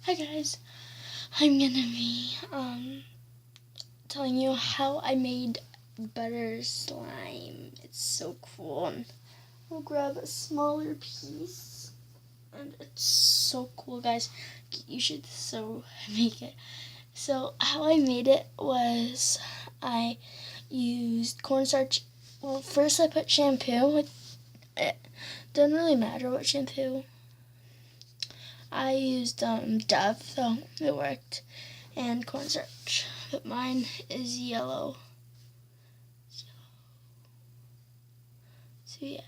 Hi guys, I'm gonna be telling you how I made butter slime. It's so cool. I'll grab a smaller piece, and it's so cool, guys. You should so make it. So how I made it was I used cornstarch. Well, first I put shampoo. It doesn't really matter what shampoo. I used Dove, so it worked, and cornstarch, but mine is yellow. So yeah,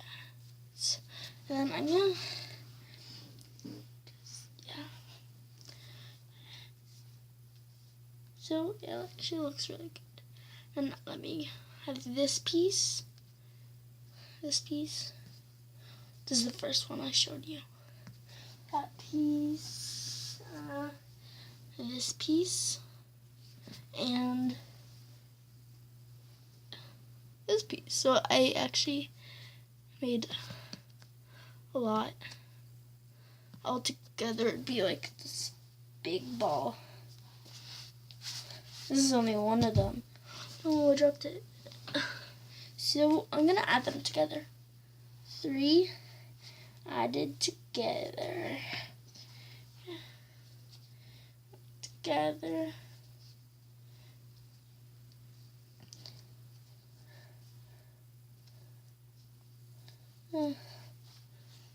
and then I'm gonna, so it actually looks really good. And let me have this piece. This is the first one I showed you. That piece, this piece, and this piece. So I actually made a lot. All together it'd be like this big ball. This is only one of them. Oh, I dropped it. So I'm gonna add them together. 3 added together.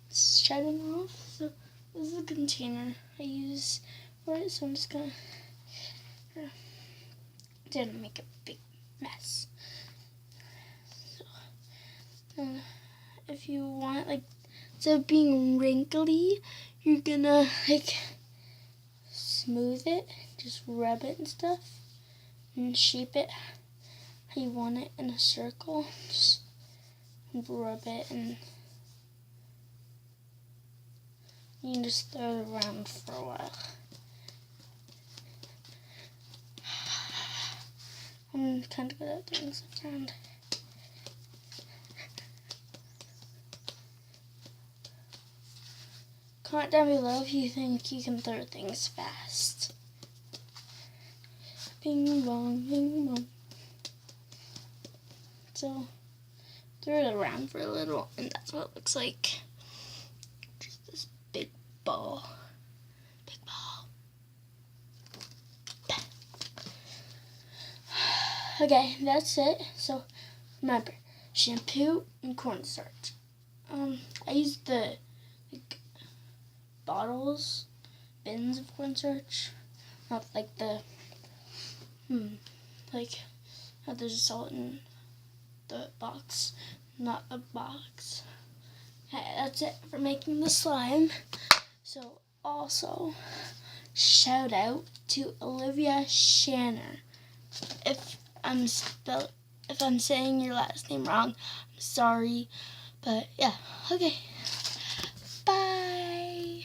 It's shutting off. So this is a container I use for it. So I'm just gonna didn't make a big mess. So if you want, like, instead of being wrinkly, you're gonna like smooth it, just rub it and stuff, and shape it how you want it in a circle. Just rub it, and you can just throw it around for a while. I'm kind of good at throwing stuff around. Comment down below if you think you can throw things fast. Bing bong, bing bong. So throw it around for a little, and that's what it looks like. Just this big ball. Big ball. Okay, that's it. So remember, shampoo and cornstarch. I used the bins of cornstarch, not like the how there's salt in the box, not a box. Okay, that's it for making the slime. So also shout out to Olivia Shanner. If I'm saying your last name wrong, I'm sorry, but yeah, okay.